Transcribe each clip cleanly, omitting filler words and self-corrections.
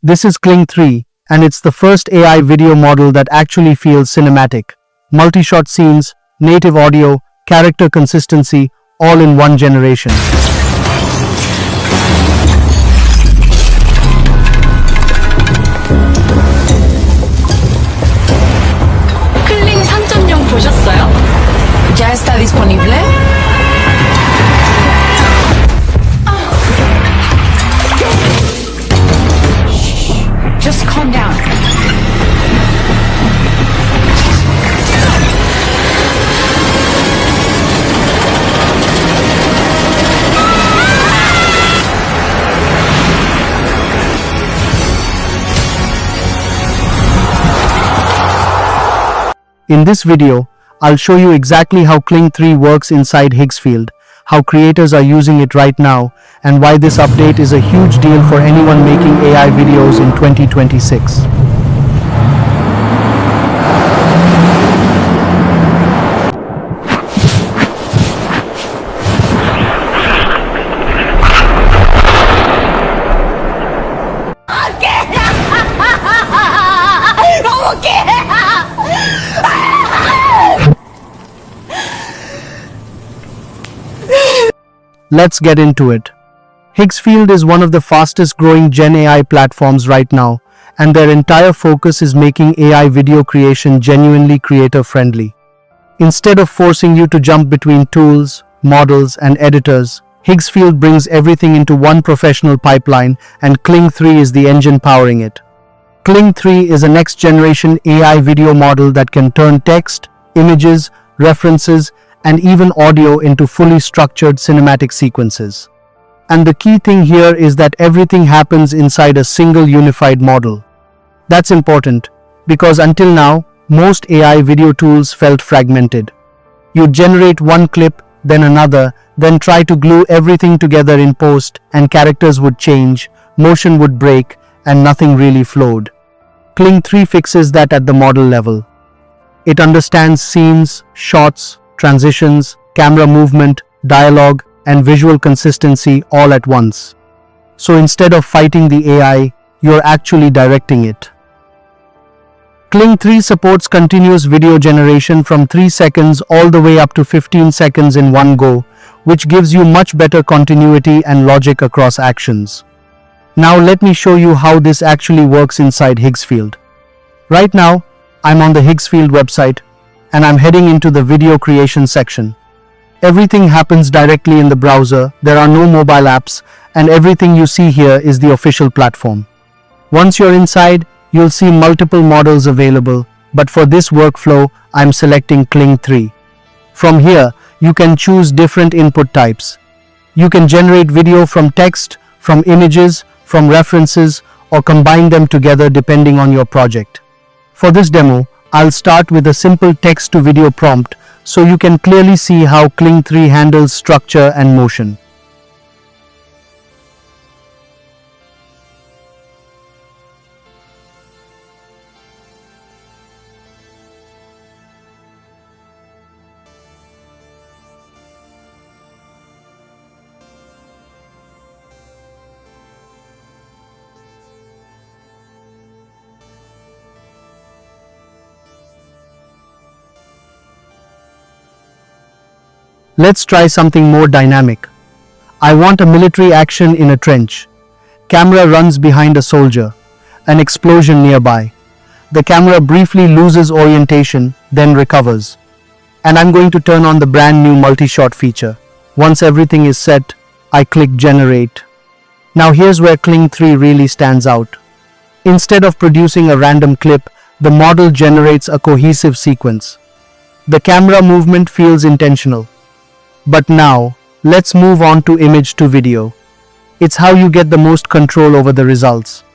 This is Kling 3, and it's the first AI video model that actually feels cinematic. Multi-shot scenes, native audio, character consistency, all in one generation. 클링 3.0 보셨어요? ¿Ya está disponible? Just calm down. In this video, I'll show you exactly how Kling 3 works inside Higgsfield, how creators are using it right now, and why this update is a huge deal for anyone making AI videos in 2026. Let's get into it. Higgsfield is one of the fastest growing GenAI platforms right now, and their entire focus is making AI video creation genuinely creator friendly. Instead of forcing you to jump between tools, models, and editors, Higgsfield brings everything into one professional pipeline, and Kling 3 is the engine powering it. Kling 3 is a next generation AI video model that can turn text, images, references, and even audio into fully structured cinematic sequences. And the key thing here is that everything happens inside a single unified model. That's important, because until now, most AI video tools felt fragmented. You generate one clip, then another, then try to glue everything together in post, and characters would change, motion would break, and nothing really flowed. Kling 3 fixes that at the model level. It understands scenes, shots, transitions, camera movement, dialogue, and visual consistency all at once. So instead of fighting the AI, you're actually directing it. Kling 3 supports continuous video generation from 3 seconds all the way up to 15 seconds in one go, which gives you much better continuity and logic across actions. Now let me show you how this actually works inside Higgsfield. Right now, I'm on the Higgsfield website, and I'm heading into the video creation section. Everything happens directly in the browser, there are no mobile apps, and everything you see here is the official platform. Once you're inside, you'll see multiple models available, but for this workflow, I'm selecting Kling 3. From here, you can choose different input types. You can generate video from text, from images, from references, or combine them together depending on your project. For this demo, I'll start with a simple text-to-video prompt so you can clearly see how Kling 3 handles structure and motion. Let's try something more dynamic. I want a military action in a trench. Camera runs behind a soldier. An explosion nearby. The camera briefly loses orientation, then recovers. And I'm going to turn on the brand new multi-shot feature. Once everything is set, I click Generate. Now here's where Kling 3 really stands out. Instead of producing a random clip, the model generates a cohesive sequence. The camera movement feels intentional. But now, let's move on to image to video. It's how you get the most control over the results.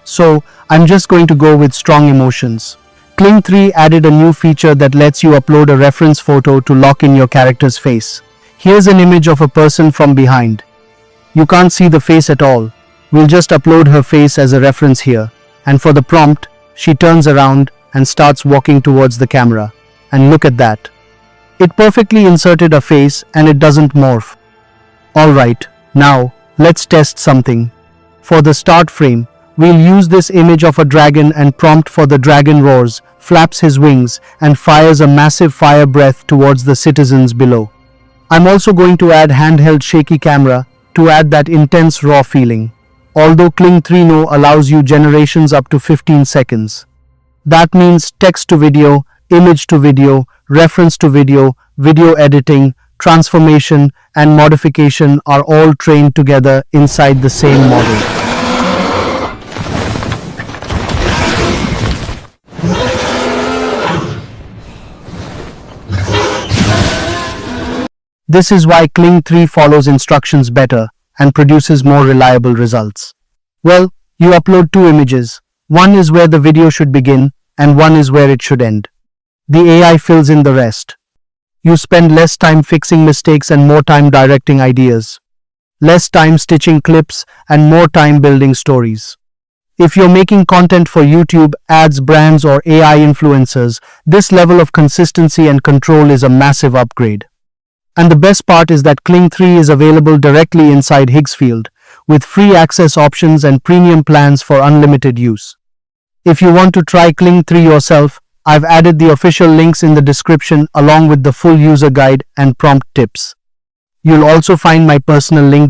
So, I'm just going to go with strong emotions. Kling 3 added a new feature that lets you upload a reference photo to lock in your character's face. Here's an image of a person from behind. You can't see the face at all. We'll just upload her face as a reference here. And for the prompt, she turns around and starts walking towards the camera. And look at that. It perfectly inserted a face and it doesn't morph. Alright, now let's test something. For the start frame, We'll use this image of a dragon and prompt for the dragon roars, flaps his wings, and fires a massive fire breath towards the citizens below. I'm also going to add handheld shaky camera to add that intense raw feeling. Although Kling 3.0 allows you generations up to 15 seconds. That means text to video, image to video, reference to video, video editing, transformation, and modification are all trained together inside the same model. This is why Kling 3 follows instructions better and produces more reliable results. Well, you upload two images. One is where the video should begin and one is where it should end. The AI fills in the rest. You spend less time fixing mistakes and more time directing ideas. Less time stitching clips and more time building stories. If you're making content for YouTube, ads, brands, or AI influencers, this level of consistency and control is a massive upgrade. And the best part is that Kling 3 is available directly inside Higgsfield, with free access options and premium plans for unlimited use. If you want to try Kling 3 yourself, I've added the official links in the description along with the full user guide and prompt tips. You'll also find my personal link there.